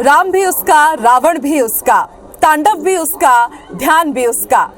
राम भी उसका, रावण भी उसका, तांडव भी उसका, ध्यान भी उसका।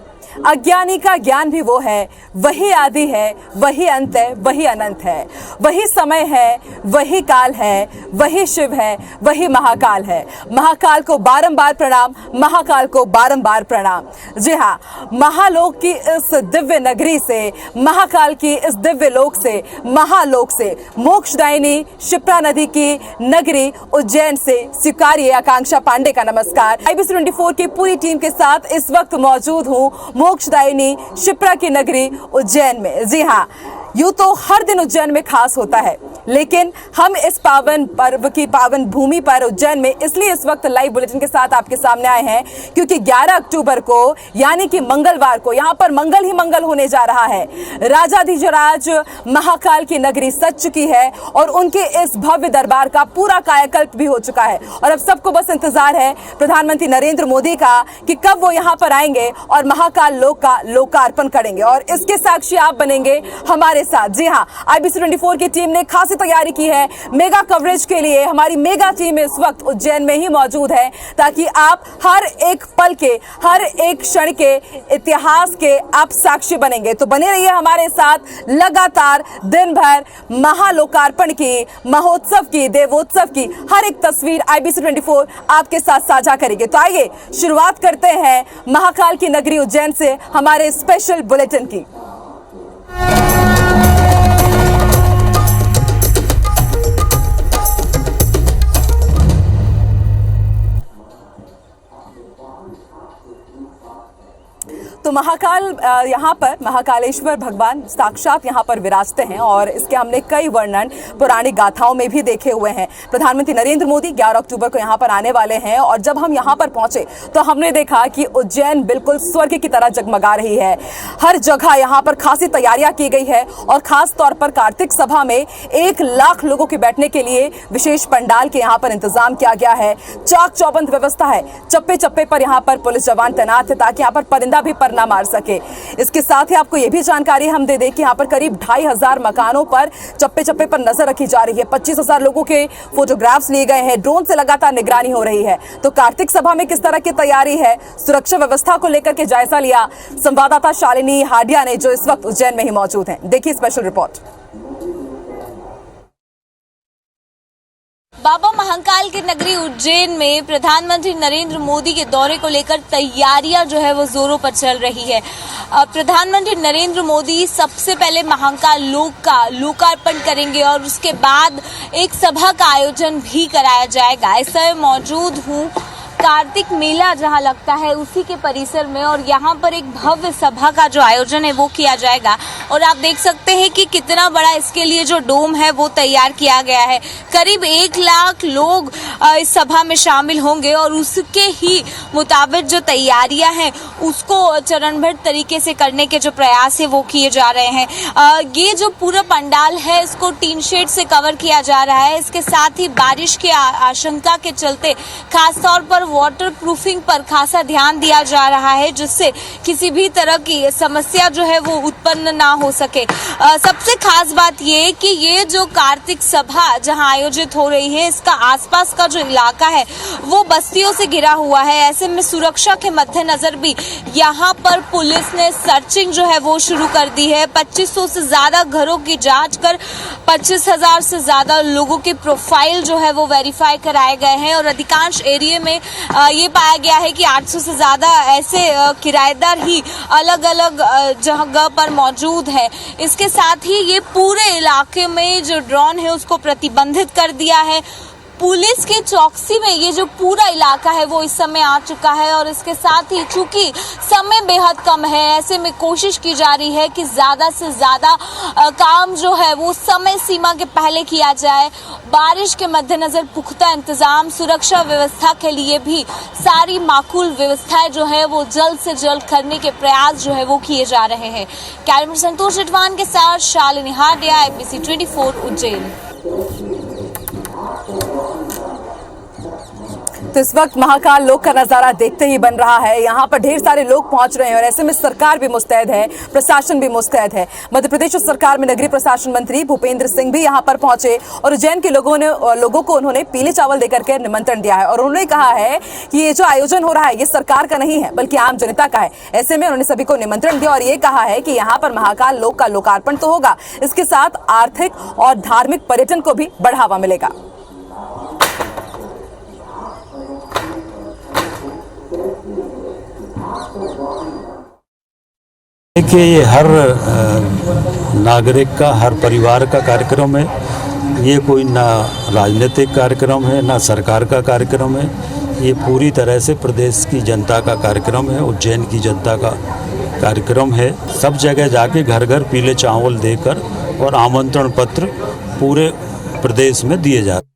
अज्ञानी का ज्ञान भी वो है, वही आदि है, वही अंत है, वही अनंत है, वही समय है, वही काल है, वही शिव है, वही महाकाल है। महाकाल को बारंबार प्रणाम, महाकाल को बारंबार प्रणाम। जी हाँ, महालोक की इस दिव्य नगरी से, महाकाल की इस दिव्य लोक से, महालोक से, मोक्षदायिनी शिप्रा नदी की नगरी उज्जैन से स्वीकारिए आकांक्षा पांडे का नमस्कार। IBC 24 की पूरी टीम के साथ इस वक्त मौजूद हूँ मोक्षदायिनी शिप्रा की नगरी उज्जैन में। जी हाँ, यूं तो हर दिन उज्जैन में खास होता है, लेकिन हम इस पावन पर्व की पावन भूमि पर उज्जैन में इसलिए इस वक्त लाइव बुलेटिन के साथ आपके सामने आए हैं क्योंकि 11 अक्टूबर को यानी कि मंगलवार को यहां पर मंगल ही मंगल होने जा रहा है। राजाधिराज महाकाल की नगरी सज चुकी है और उनके इस भव्य दरबार का पूरा कायाकल्प भी हो चुका है और अब सबको बस इंतजार है प्रधानमंत्री नरेंद्र मोदी का कि कब वो यहां पर आएंगे और महाकाल लोक का लोकार्पण करेंगे और इसके साक्षी आप बनेंगे हमारे साथ। जी हाँ, IBC 24 की टीम ने खासी तैयारी की है मेगा कवरेज के लिए। हमारी मेगा टीम इस वक्त उज्जैन में ही मौजूद है ताकि आप हर एक पल के, हर एक क्षण के इतिहास के आप साक्षी बनेंगे। तो बने रहिए हमारे साथ, लगातार दिन भर महालोकार्पण की, महोत्सव की, देवोत्सव की हर एक तस्वीर IBC 24 आपके साथ साझा करेंगे। तो आइए शुरुआत करते हैं महाकाल की नगरी उज्जैन से हमारे स्पेशल बुलेटिन की। तो महाकाल यहाँ पर महाकालेश्वर भगवान साक्षात यहाँ पर विराजते हैं और इसके हमने कई वर्णन पौराणिक गाथाओं में भी देखे हुए हैं। प्रधानमंत्री नरेंद्र मोदी 11 अक्टूबर को यहाँ पर आने वाले हैं और जब हम यहाँ पर पहुंचे तो हमने देखा कि उज्जैन बिल्कुल स्वर्ग की तरह जगमगा रही है। हर जगह यहाँ पर खासी तैयारियां की गई है और खास तौर पर कार्तिक सभा में 1 लाख लोगों के बैठने के लिए विशेष पंडाल के यहाँ पर इंतजाम किया गया है। चाक चौबंद व्यवस्था है, चप्पे चप्पे पर यहाँ पर पुलिस जवान तैनात है ताकि यहाँ पर परिंदा भी ना मार सके। इसके साथ ही आपको यह भी जानकारी हम दे दें कि यहाँ पर करीब 2500 मकानों पर चप्पे चप्पे पर नजर रखी जा रही है। 25,000 लोगों के फोटोग्राफ्स लिए गए हैं, ड्रोन से लगातार निगरानी हो रही है। तो कार्तिक सभा में किस तरह की तैयारी है, सुरक्षा व्यवस्था को लेकर के जायजा लिया संवाददाता शालिनी हाडिया ने जो इस वक्त उज्जैन में ही मौजूद हैं। देखिए स्पेशल रिपोर्ट। बाबा महाकाल की नगरी उज्जैन में प्रधानमंत्री नरेंद्र मोदी के दौरे को लेकर तैयारियां जो है वो जोरों पर चल रही है। प्रधानमंत्री नरेंद्र मोदी सबसे पहले महाकाल लोक का लोकार्पण करेंगे और उसके बाद एक सभा का आयोजन भी कराया जाएगा। इस समय मौजूद हूँ कार्तिक मेला जहां लगता है उसी के परिसर में और यहाँ पर एक भव्य सभा का जो आयोजन है वो किया जाएगा और आप देख सकते हैं कि कितना बड़ा इसके लिए जो डोम है वो तैयार किया गया है। करीब 1 लाख लोग इस सभा में शामिल होंगे और उसके ही मुताबिक जो तैयारियां हैं उसको चरणबद्ध तरीके से करने के जो प्रयास है वो किए जा रहे हैं। ये जो पूरा पंडाल है इसको टीन शेड से कवर किया जा रहा है। इसके साथ ही बारिश की आशंका के चलते खासतौर पर वाटर प्रूफिंग पर खासा ध्यान दिया जा रहा है जिससे किसी भी तरह की समस्या जो है वो उत्पन्न ना हो सके। सबसे खास बात ये कि ये जो कार्तिक सभा जहां आयोजित हो रही है इसका आसपास का जो इलाका है वो बस्तियों से घिरा हुआ है। ऐसे में सुरक्षा के मद्देनजर भी यहाँ पर पुलिस ने सर्चिंग जो है वो शुरू कर दी है। 2500 से ज्यादा घरों की जांच कर 25,000 से ज्यादा लोगों के प्रोफाइल जो है वो वेरीफाई कराए गए हैं और अधिकांश एरिया में ये पाया गया है कि 800 से ज्यादा ऐसे किराएदार ही अलग अलग जगह पर मौजूद है। इसके साथ ही ये पूरे इलाके में जो ड्रोन है उसको प्रतिबंधित कर दिया है। पुलिस की चौकसी में ये जो पूरा इलाका है वो इस समय आ चुका है और इसके साथ ही चूंकि समय बेहद कम है ऐसे में कोशिश की जा रही है कि ज्यादा से ज्यादा काम जो है वो समय सीमा के पहले किया जाए। बारिश के मद्देनजर पुख्ता इंतजाम, सुरक्षा व्यवस्था के लिए भी सारी माकूल व्यवस्थाएं जो है वो जल्द से जल्द करने के प्रयास जो है वो किए जा रहे हैं। कैमरा संतोष जटवान के साथ शालिनी हाडिया, IBC 24 उज्जैन। तो इस वक्त महाकाल लोक का नजारा देखते ही बन रहा है। यहाँ पर ढेर सारे लोग पहुंच रहे हैं और ऐसे में सरकार भी मुस्तैद है, प्रशासन भी मुस्तैद है। मध्य प्रदेश सरकार में नगरीय प्रशासन मंत्री भूपेंद्र सिंह भी यहाँ पर पहुंचे और उज्जैन के लोगों को उन्होंने पीले चावल देकर के निमंत्रण दिया है और उन्होंने कहा है कि ये जो आयोजन हो रहा है ये सरकार का नहीं है बल्कि आम जनता का है। ऐसे में उन्होंने सभी को निमंत्रण दिया और ये कहा है कि यहाँ पर महाकाल लोक का लोकार्पण तो होगा, इसके साथ आर्थिक और धार्मिक पर्यटन को भी बढ़ावा मिलेगा। देखिए, ये हर नागरिक का, हर परिवार का कार्यक्रम है। ये कोई ना राजनीतिक कार्यक्रम है ना सरकार का कार्यक्रम है। ये पूरी तरह से प्रदेश की जनता का कार्यक्रम है, उज्जैन की जनता का कार्यक्रम है। सब जगह जाके घर घर पीले चावल देकर और आमंत्रण पत्र पूरे प्रदेश में दिए जाते हैं।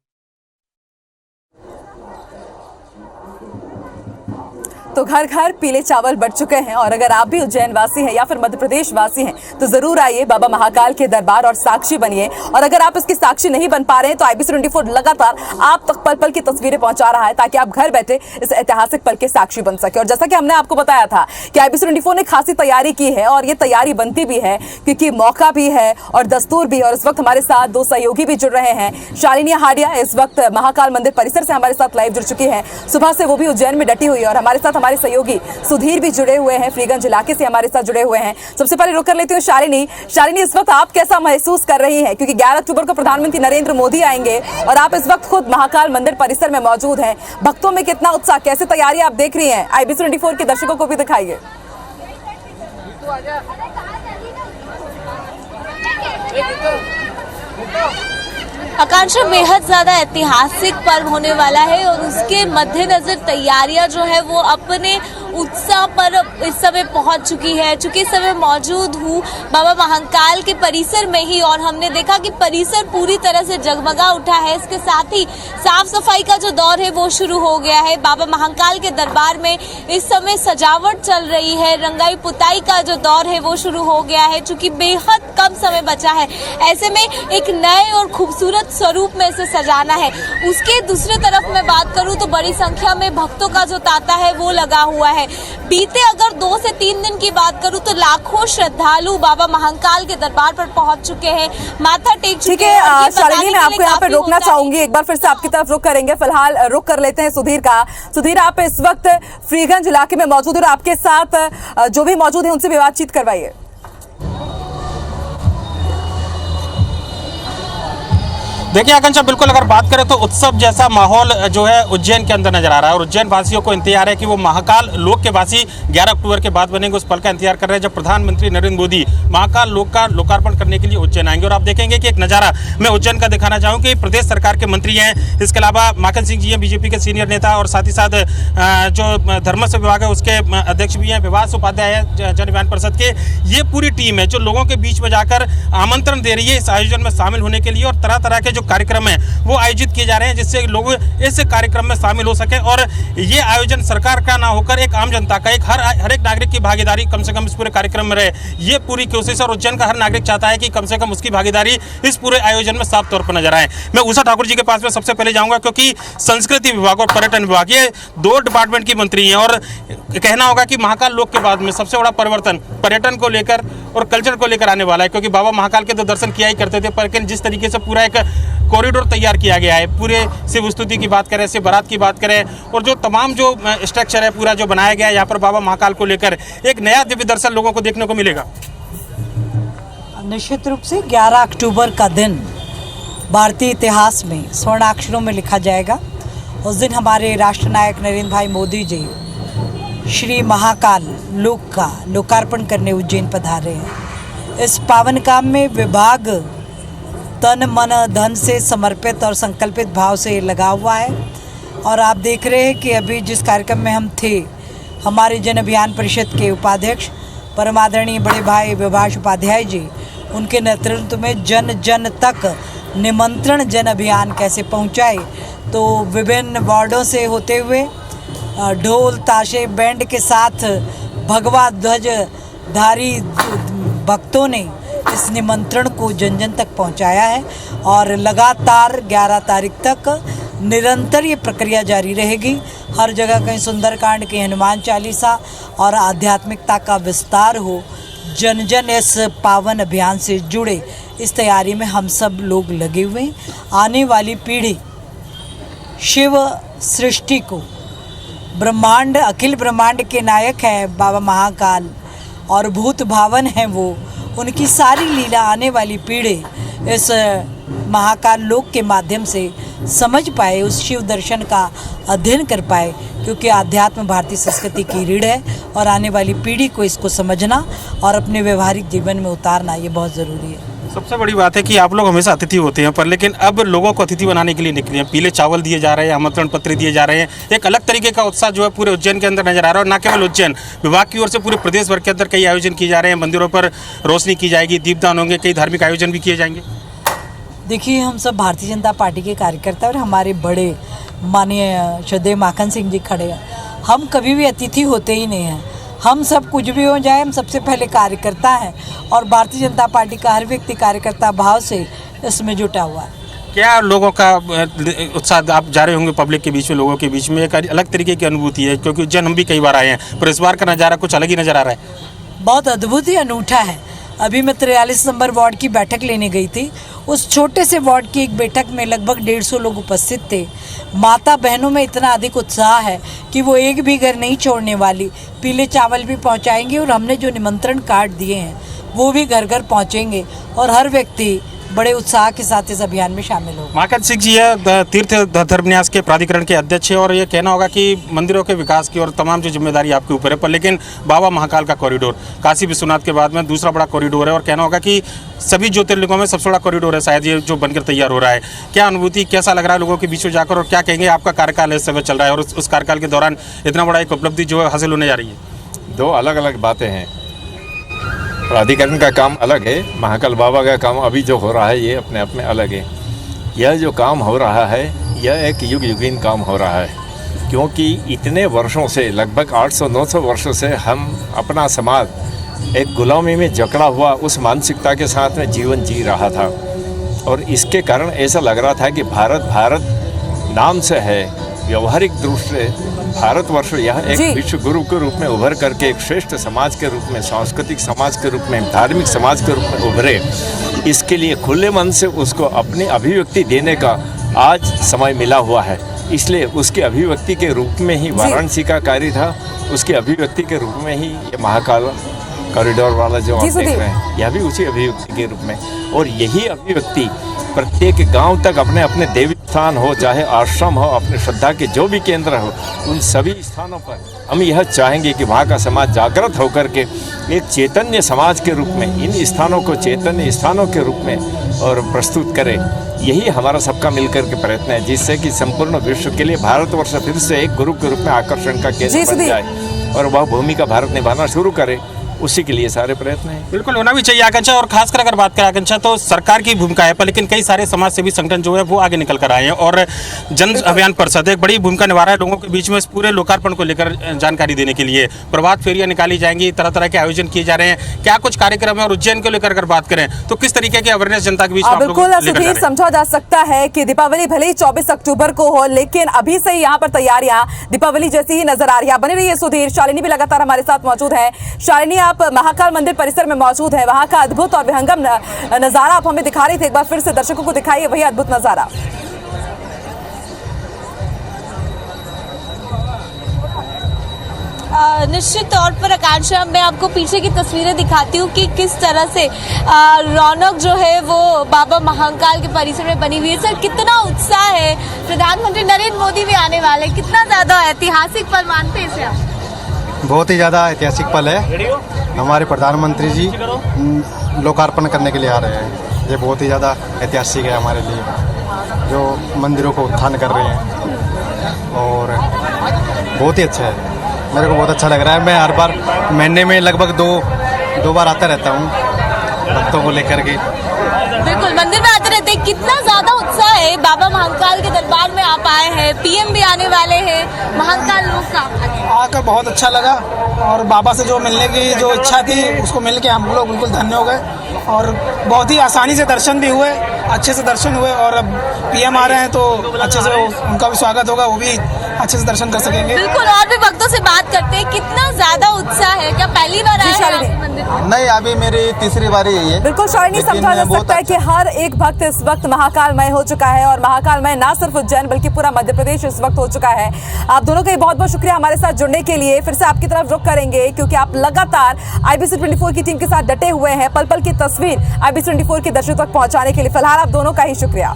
तो घर घर पीले चावल बढ़ चुके हैं और अगर आप भी उज्जैन वासी हैं या फिर मध्य प्रदेश वासी हैं तो जरूर आइए बाबा महाकाल के दरबार और साक्षी बनिए। और अगर आप इसकी साक्षी नहीं बन पा रहे हैं तो IBC 24 लगातार आप तक पल पल की तस्वीरें पहुंचा रहा है ताकि आप घर बैठे इस ऐतिहासिक पल के साक्षी बन सके। और जैसा कि हमने आपको बताया था कि IBC 24 ने खासी तैयारी की है और ये तैयारी बनती भी है क्योंकि मौका भी है और दस्तूर भी। और इस वक्त हमारे साथ दो सहयोगी भी जुड़ रहे हैं। शालिनी हाडिया इस वक्त महाकाल मंदिर परिसर से हमारे साथ लाइव जुड़ चुकी है, सुबह से वो भी उज्जैन में डटी हुई है। और हमारे साथ हमारे सहयोगी सुधीर भी जुड़े हुए हैं, फ्रीगंज इलाके से हमारे साथ जुड़े हुए हैं। सबसे पहले रुक कर लेती हूँ शालिनी। इस वक्त आप कैसा महसूस कर रही हैं क्योंकि 11 अक्टूबर को प्रधानमंत्री नरेंद्र मोदी आएंगे और आप इस वक्त खुद महाकाल मंदिर परिसर में मौजूद हैं। भक्तों में कितना उत्साह, कैसे तैयारी आप देख रही हैं? IBC 24 के दर्शकों को भी दिखाइए। आकांक्षा, बेहद ज्यादा ऐतिहासिक पर्व होने वाला है और उसके मद्देनजर तैयारियां जो है वो अपने उत्साह पर इस समय पहुंच चुकी है। चूंकि इस समय मौजूद हूँ बाबा महाकाल के परिसर में ही और हमने देखा कि परिसर पूरी तरह से जगमगा उठा है। इसके साथ ही साफ सफाई का जो दौर है वो शुरू हो गया है। बाबा महाकाल के दरबार में इस समय सजावट चल रही है, रंगाई पुताई का जो दौर है वो शुरू हो गया है। चूंकि बेहद कम समय बचा है, ऐसे में एक नए और खूबसूरत स्वरूप में इसे सजाना है। उसके दूसरे तरफ मैं बात करूं तो बड़ी संख्या में भक्तों का जो तांता है वो लगा हुआ है। बीते अगर 2 से 3 दिन की बात करूं तो लाखों श्रद्धालु बाबा महाकाल के दरबार पर पहुंच चुके हैं, माथा टेक चुके हैं। ठीक है शालिनी, मैं आपको यहाँ पे रोकना चाहूंगी, एक बार फिर से आपकी तरफ रुक करेंगे। फिलहाल रुक कर लेते हैं सुधीर का। सुधीर, आप इस वक्त फ्रीगंज इलाके में मौजूद और आपके साथ जो भी मौजूद है उनसे भी बातचीत करवाइए। देखिए आकांक्षा, बिल्कुल अगर बात करें तो उत्सव जैसा माहौल जो है उज्जैन के अंदर नजर आ रहा है और उज्जैन वासियों को इंतजार है कि वो महाकाल लोक के वासी 11 अक्टूबर के बाद बनेंगे। उस पल का इंतजार कर रहे हैं जब प्रधानमंत्री नरेंद्र मोदी महाकाल लोक का लोकार्पण करने के लिए उज्जैन आएंगे। और आप देखेंगे कि एक नज़ारा मैं उज्जैन का दिखाना चाहूँ कि प्रदेश सरकार के मंत्री हैं, इसके अलावा माखन सिंह जी हैं बीजेपी के सीनियर नेता और साथ ही साथ जो धर्मस्व विभाग है उसके अध्यक्ष भी हैं, विवास उपाध्याय है जन विधान परिषद के। ये पूरी टीम है जो लोगों के बीच में जाकर आमंत्रण दे रही है इस आयोजन में शामिल होने के लिए। और तरह तरह के जो कार्यक्रम है वो आयोजित किए जा रहे हैं जिससे लोग इस कार्यक्रम में शामिल हो सके और ये आयोजन सरकार का ना होकर एक आम जनता का, एक हर एक नागरिक की भागीदारी कम से कम इस पूरे कार्यक्रम में रहे, ये पूरी कोशिश और उज्जैन का हर नागरिक चाहता है कि कम से कम उसकी भागीदारी इस पूरे आयोजन में साफ तौर पर नजर आए। मैं उषा ठाकुर जी के पास में सबसे पहले जाऊंगा क्योंकि संस्कृति विभाग और पर्यटन विभाग ये 2 डिपार्टमेंट की मंत्री हैं और कहना होगा कि महाकाल लोक के बाद में सबसे बड़ा परिवर्तन पर्यटन को लेकर और कल्चर को लेकर आने वाला है। क्योंकि बाबा महाकाल के तो दर्शन किया ही करते थे, लेकिन जिस तरीके से पूरा एक कॉरिडोर तैयार किया गया है, पूरे शिव स्तुति की बात करें, शिव बारात की बात करें और जो तमाम जो स्ट्रक्चर है पूरा जो बनाया गया है यहाँ पर बाबा महाकाल को लेकर, एक नया दिव्य दर्शन लोगों को देखने को मिलेगा। निश्चित रूप से 11 अक्टूबर का दिन भारतीय इतिहास में स्वर्णाक्षरों में लिखा जाएगा। उस दिन हमारे राष्ट्रनायक नरेंद्र भाई मोदी जी श्री महाकाल लोक का लोकार्पण करने उज्जैन पधारे हैं। इस पावन काम में विभाग तन मन धन से समर्पित और संकल्पित भाव से लगा हुआ है। और आप देख रहे हैं कि अभी जिस कार्यक्रम में हम थे, हमारे जन अभियान परिषद के उपाध्यक्ष परमादरणीय बड़े भाई विभाष उपाध्याय जी, उनके नेतृत्व में जन जन तक निमंत्रण जन अभियान कैसे पहुंचाए, तो विभिन्न वार्डों से होते हुए ढोल ताशे बैंड के साथ भगवा ध्वज धारी भक्तों ने इस निमंत्रण को जन जन तक पहुंचाया है। और लगातार 11 तारीख तक निरंतर ये प्रक्रिया जारी रहेगी। हर जगह कहीं सुंदरकांड, कहीं हनुमान चालीसा और आध्यात्मिकता का विस्तार हो। जन जन इस पावन अभियान से जुड़े, इस तैयारी में हम सब लोग लगे हुए हैं। आने वाली पीढ़ी शिव सृष्टि को, ब्रह्मांड, अखिल ब्रह्मांड के नायक हैं बाबा महाकाल और भूत भावन हैं वो, उनकी सारी लीला आने वाली पीढ़ी इस महाकाल लोक के माध्यम से समझ पाए, उस शिव दर्शन का अध्ययन कर पाए, क्योंकि आध्यात्म भारतीय संस्कृति की रीढ़ है और आने वाली पीढ़ी को इसको समझना और अपने व्यवहारिक जीवन में उतारना ये बहुत ज़रूरी है। सबसे बड़ी बात है कि आप लोग हमेशा अतिथि होते हैं, पर लेकिन अब लोगों को अतिथि बनाने के लिए निकले हैं। पीले चावल दिए जा रहे हैं, आमंत्रण पत्र दिए जा रहे हैं। एक अलग तरीके का उत्साह जो है पूरे उज्जैन के अंदर नजर आ रहा है। और न केवल उज्जैन, विभाग की ओर से पूरे प्रदेश भर के अंदर कई आयोजन किए जा रहे हैं। मंदिरों पर रोशनी की जाएगी, दीपदान होंगे, कई धार्मिक आयोजन भी किए जाएंगे। देखिए, हम सब भारतीय जनता पार्टी के कार्यकर्ता और हमारे बड़े माननीय श्रद्धेय माखन सिंह जी खड़े हैं। हम कभी भी अतिथि होते ही नहीं हैं। हम सब कुछ भी हो जाए, हम सबसे पहले कार्यकर्ता हैं और भारतीय जनता पार्टी का हर व्यक्ति कार्यकर्ता भाव से इसमें जुटा हुआ है। क्या लोगों का उत्साह, आप जा रहे होंगे पब्लिक के बीच में, लोगों के बीच में, एक अलग तरीके की अनुभूति है, क्योंकि उज्जैन हम भी कई बार आए हैं, पर इस बार का नज़ारा कुछ अलग ही नज़र आ रहा है। बहुत अद्भुत ही अनूठा है। अभी मैं 43 नंबर वार्ड की बैठक लेने गई थी। उस छोटे से वार्ड की एक बैठक में लगभग 150 लोग उपस्थित थे। माता बहनों में इतना अधिक उत्साह है कि वो एक भी घर नहीं छोड़ने वाली। पीले चावल भी पहुंचाएंगे और हमने जो निमंत्रण कार्ड दिए हैं वो भी घर घर पहुंचेंगे और हर व्यक्ति बड़े उत्साह के साथ इस अभियान में शामिल हो। माखन सिंह जी है तीर्थ धर्मन्यास के प्राधिकरण के अध्यक्ष है, और ये कहना होगा कि मंदिरों के विकास की और तमाम जो जिम्मेदारी आपके ऊपर है, पर लेकिन बाबा महाकाल का कॉरिडोर काशी विश्वनाथ के बाद में दूसरा बड़ा कॉरिडोर है, और कहना होगा कि सभी ज्योतिर्लिंगों में सबसे बड़ा कॉरिडोर है शायद ये जो बनकर तैयार हो रहा है। क्या अनुभूति, कैसा लग रहा है लोगों के बीच में जाकर, और क्या कहेंगे आपका कार्यकाल इस समय चल रहा है और उस कार्यकाल के दौरान इतना बड़ा एक उपलब्धि जो है हासिल होने जा रही है? दो अलग अलग बातें हैं। प्राधिकरण का काम अलग है, महाकाल बाबा का काम अभी जो हो रहा है ये अपने आप में अलग है। यह जो काम हो रहा है यह एक युग युगीन काम हो रहा है, क्योंकि इतने वर्षों से, लगभग 800-900 वर्षों से हम अपना समाज एक गुलामी में जकड़ा हुआ उस मानसिकता के साथ में जीवन जी रहा था, और इसके कारण ऐसा लग रहा था कि भारत नाम से है, व्यवहारिक दृष्टि से भारतवर्ष यह एक विश्व गुरु के रूप में उभर करके एक श्रेष्ठ समाज के रूप में, सांस्कृतिक समाज के रूप में, धार्मिक समाज के रूप में उभरे। इसके लिए खुले मन से उसको अपनी अभिव्यक्ति देने का आज समय मिला हुआ है। इसलिए उसकी अभिव्यक्ति के रूप में ही वाराणसी का कार्य था, उसकी अभिव्यक्ति के रूप में ही ये महाकाल कॉरिडोर वाला जो आप देख रहे हैं यह भी उसी अभिव्यक्ति के रूप में, और यही अभिव्यक्ति प्रत्येक गांव तक अपने अपने देवी स्थान हो, चाहे आश्रम हो, अपने श्रद्धा के जो भी केंद्र हो, उन सभी स्थानों पर हम यह चाहेंगे कि वहाँ का समाज जागृत होकर के एक चैतन्य समाज के रूप में इन स्थानों को चैतन्य स्थानों के रूप में और प्रस्तुत करें। यही हमारा सबका मिलकर के प्रयत्न है, जिससे कि संपूर्ण विश्व के लिए भारतवर्ष फिर से एक गुरु के रूप में आकर्षण का केंद्र बन जाए और वह भूमिका भारत निभाना शुरू करे। उसी के लिए सारे प्रयत्न हैं। बिल्कुल होना भी चाहिए आकांक्षा, और खासकर अगर बात करें आकांक्षा तो सरकार की भूमिका है, पर लेकिन कई सारे समाज सेवी संगठन जो है वो आगे निकल कर आए हैं, और जन अभियान परिषद एक बड़ी भूमिका निभा रहा है लोगों के बीच में इस पूरे लोकार्पण को लेकर जानकारी देने के लिए। प्रभात फेरियां निकाली जाएंगी, तरह तरह के आयोजन किए जा रहे हैं, क्या कुछ कार्यक्रम है, और उज्जैन को लेकर अगर बात करें तो किस तरीके की अवेयरनेस जनता के बीच में बिल्कुल सुधीर, समझा जा सकता है कि दीपावली भले ही 24 अक्टूबर को हो, लेकिन अभी से यहाँ पर तैयारियां दीपावली जैसी ही नजर आ रही है। बनी रही है सुधीर। शालिनी भी लगातार हमारे साथ मौजूद है। शालिनी, आप महाकाल मंदिर परिसर में मौजूद है, वहां का अद्भुत और विहंगम नजारा आप हमें दिखा रही थी, एक बार फिर से दर्शकों को दिखाइए वही अद्भुत नजारा। निश्चित तौर पर आकांक्षा, मैं आपको पीछे की तस्वीरें दिखाती हूँ कि किस तरह से रौनक जो है वो बाबा महाकाल के परिसर में बनी हुई है। सर, कितना उत्साह है, प्रधानमंत्री नरेंद्र मोदी भी आने वाले, कितना ज्यादा ऐतिहासिक पल मानते हैं इसे आप? बहुत ही ज़्यादा ऐतिहासिक पल है। हमारे प्रधानमंत्री जी लोकार्पण करने के लिए आ रहे हैं। ये बहुत ही ज़्यादा ऐतिहासिक है हमारे लिए, जो मंदिरों को उत्थान कर रहे हैं, और बहुत ही अच्छा है। मेरे को बहुत अच्छा लग रहा है। मैं हर बार महीने में लगभग दो बार आता रहता हूँ भक्तों को लेकर के। बिल्कुल, मंदिर में आते रहते हैं। कितना ज्यादा उत्साह है, बाबा महाकाल के दरबार में आप आए हैं, पीएम भी आने वाले हैं, महाकाल लोक का आकर बहुत अच्छा लगा, और बाबा से जो मिलने की जो इच्छा थी उसको मिल के हम लोग बिल्कुल धन्य हो गए, और बहुत ही आसानी से दर्शन भी हुए। अच्छे से दर्शन हुए और अब पीएम आ रहे हैं तो अच्छे से उनका भी स्वागत होगा, वो भी अच्छे से दर्शन कर सकेंगे। बिल्कुल, और भी भक्तों से बात करते हैं, कितना ज्यादा उत्साह है, क्या पहली बार आए हैं आप मंदिर में? नहीं, अभी मेरी तीसरी बारी है ये। बिल्कुल शालिनी, समझा जा सकता है कि हर एक भक्त इस वक्त महाकालमय हो चुका है और महाकालमय ना सिर्फ उज्जैन बल्कि पूरा मध्य प्रदेश इस वक्त हो चुका है। आप दोनों का ही बहुत बहुत शुक्रिया हमारे साथ जुड़ने के लिए। फिर से आपकी तरफ रुख करेंगे क्योंकि आप लगातार IBC 24 की टीम के साथ डटे हुए हैं पल पल की तस्वीर IBC 24 के दर्शकों तक पहुंचाने के लिए। फिलहाल आप दोनों का ही शुक्रिया।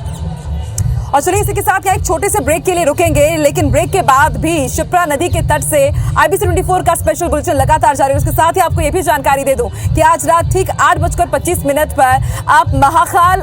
और चलिए इसी के साथ यहाँ एक छोटे से ब्रेक के लिए रुकेंगे, लेकिन ब्रेक के बाद भी शिप्रा नदी के तट से IBC 24 का स्पेशल बुलेटिन लगातार जारी है। उसके साथ ही आपको ये भी जानकारी दे दूं कि आज रात ठीक 8:25 पर आप महाकाल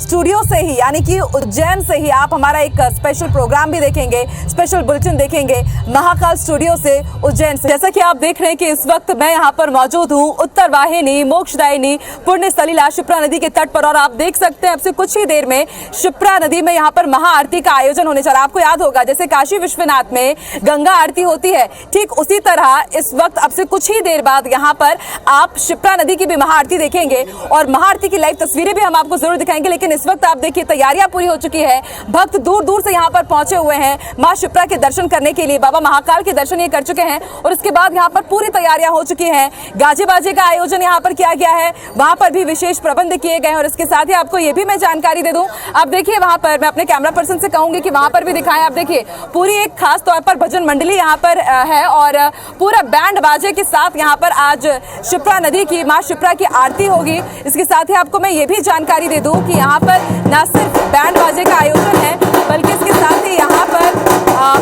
स्टूडियो से ही यानी कि उज्जैन से ही आप हमारा एक स्पेशल प्रोग्राम भी देखेंगे, स्पेशल बुलेटिन देखेंगे महाकाल स्टूडियो से उज्जैन से। जैसा कि आप देख रहे हैं कि इस वक्त मैं यहाँ पर मौजूद हूँ उत्तर वाहिनी मोक्षदायिनी पुण्य सलिला शिप्रा नदी के तट पर और आप देख सकते हैं अब से कुछ ही देर में शिप्रा नदी में यहाँ पर महाआरती का आयोजन होने जा रहा है। आपको याद होगा जैसे काशी विश्वनाथ में गंगा आरती होती है, ठीक उसी तरह इस वक्त अब से कुछ ही देर बाद यहाँ पर आप शिप्रा नदी की भी महाआरती देखेंगे और महाआरती की लाइव तस्वीरें भी हम आपको जरूर दिखाएंगे। लेकिन इस वक्त आप देखिए तैयारियां पूरी हो चुकी है, भक्त दूर दूर से यहाँ पर पहुंचे हुए हैं माँ शिप्रा के दर्शन करने के लिए, बाबा महाकाल के दर्शन ये कर चुके हैं और इसके बाद यहाँ पर पूरी तैयारियां हो चुकी हैं। गाजे बाजे का आयोजन यहाँ पर किया गया है, वहां पर भी विशेष प्रबंध किए गए हैं और इसके साथ ही आपको ये भी मैं जानकारी दे दूं, आप देखिए वहां पर मैं अपने कैमरा पर्सन से कहूंगी कि वहां पर भी दिखाएं। आप देखिए पूरी एक खास तौर पर भजन मंडली यहाँ पर है और पूरा बैंड बाजे के साथ यहाँ पर आज शिप्रा नदी की माँ शिप्रा की आरती होगी। इसके साथ ही आपको मैं ये भी जानकारी दे दूं कि यहाँ पर न सिर्फ बैंड बाजे का आयोजन है बल्कि इसके साथ ही यहाँ पर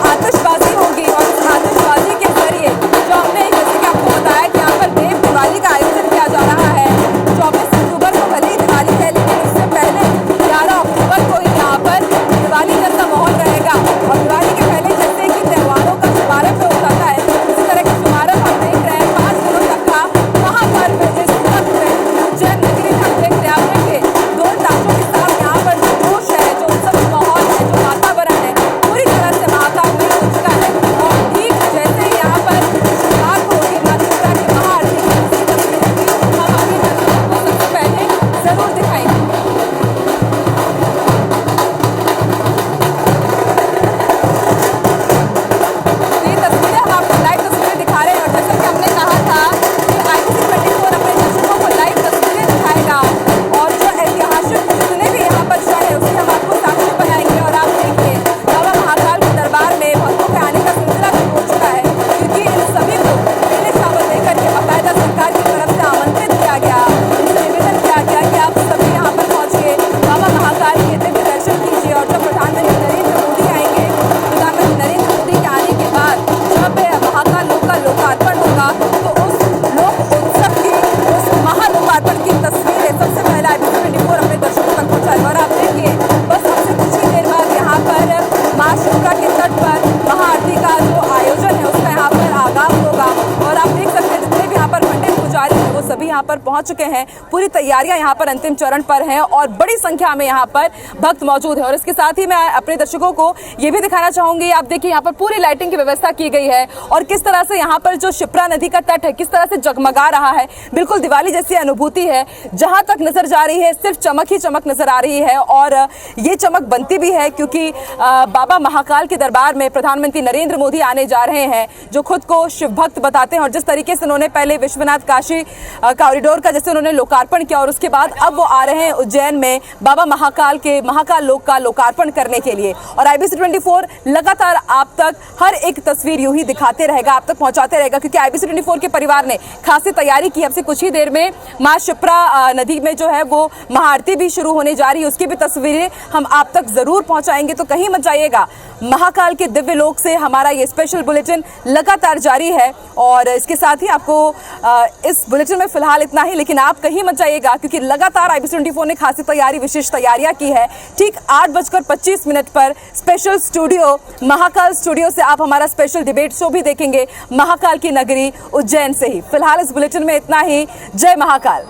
आतिशबाजी होगी और इस आतिशबाजी के जरिए जो हमने जैसे कि आपको बताया कि यहाँ पर देव दिवाली का आयोजन किया जा रहा है। 24 अक्टूबर को भले ही दिवाली है लेकिन उससे पहले 11 अक्टूबर को ही यहाँ पर दिवाली जैसा माहौल रहेगा और दिवाली के पहले जैसे कि त्योहारों का शुभारंभ हो जाता है इसी तरह का शुभारंभ हम देख रहे हैं 5 दिनों तक का महाकाल में जिस वक्त में उज्जैन नगरी हम देख रहे हैं। आप देखिए ढोल ताशों के साथ यहाँ पर जो जोश है, जो उत्सव माहौल है, जो वातावरण है पूरी तरह से महाकाल में हो चुका है और ठीक जैसे ही यहाँ पर शुरुआत होगी माँ शिप्रा की महाआरती की तस्वीरें भी हम आगे दर्शकों को सबसे पहले जरूर दिखाएंगे। ये तस्वीरें हम आपको लाइव तस्वीरें दिखा रहे हैं और जैसा कि हमने कहा था कि IBC 24 अपने दर्शकों को लाइव तस्वीरें दिखाएगा और जो ऐतिहासिक जितने भी यहाँ पर क्षण है उसे हम आपको साक्षी बनाएंगे। और आप देखिए बाबा महाकाल के दरबार में भक्तों के आने का सिलसिला शुरू हो चुका है क्योंकि इन सभी को पहले चावल देकर के बाकायदा सरकार की तरफ से आमंत्रित किया गया, उनसे निवेदन किया गया कि आप सभी यहाँ पर पहुंचिए, बाबा महाकाल के दिव्य दर्शन कीजिए। और जब प्रधानमंत्री नरेंद्र मोदी आएंगे, प्रधानमंत्री नरेंद्र मोदी के आने के बाद जब महाकाल लोक का लोकार्पण होगा तो उस लोक उत्सव की उस महालोकार्पण की तस्वीरें सबसे पहले IBC 24 अपने दर्शकों तक पहुंचाएगा। और आप देखिए बस हमसे कुछ ही देर बाद यहाँ पर माँ शिप्रा के तट पर महाआरती का जो आयोजन है उसका यहाँ पर आगाज होगा और आप देख सकते हैं जितने भी यहाँ पर पंडित पुजारी हैं वो सभी यहाँ पर पहुंच चुके हैं। पूरी तैयारियां यहाँ पर अंतिम चरण पर हैं और बड़ी संख्या में यहाँ पर भक्त मौजूद है। और इसके साथ ही मैं अपने दर्शकों को ये भी दिखाना चाहूंगी, आप देखिए यहाँ पर पूरी लाइटिंग की व्यवस्था की गई है और किस तरह से यहाँ पर जो शिप्रा नदी का तट है किस तरह से जगमगा रहा है, बिल्कुल दिवाली जैसी अनुभूति है। जहां तक नजर जा रही है सिर्फ चमक ही चमक नजर आ रही है और ये चमक बनती भी है क्योंकि बाबा महाकाल के दरबार में प्रधानमंत्री नरेंद्र मोदी आने जा रहे हैं जो खुद को शिव भक्त बताते हैं। और जिस तरीके से उन्होंने पहले विश्वनाथ काशी कॉरिडोर का जैसे उन्होंने लोकार्पण किया और उसके बाद अब वो आ रहे हैं उज्जैन में बाबा महाकाल के महाकाल लोक का लोकार्पण करने के लिए। और IBC 24 लगातार आप तक हर एक तस्वीर यूं ही दिखाते रहेगा, आप तक पहुंचाते रहेगा क्योंकि IBC 24 के परिवार ने खासी तैयारी की। अब से कुछ ही देर में माँ शिप्रा नदी में जो है वो महाआरती भी शुरू होने जा रही है, उसकी भी तस्वीरें हम आप तक जरूर पहुंचाएंगे। तो कहीं मत जाइएगा, महाकाल के दिव्य लोक से हमारा ये स्पेशल बुलेटिन लगातार जारी है और इसके साथ ही आपको इस बुलेटिन में फिलहाल इतना ही, लेकिन आप कहीं मत जाइएगा क्योंकि लगातार IBC 24 ने खासी तैयारी विशेष तैयारियां की है। ठीक 8:25 पर स्पेशल स्टूडियो महाकाल स्टूडियो से आप हमारा स्पेशल डिबेट शो भी देखेंगे महाकाल की नगरी उज्जैन से ही। फिलहाल इस बुलेटिन में इतना ही। जय महाकाल।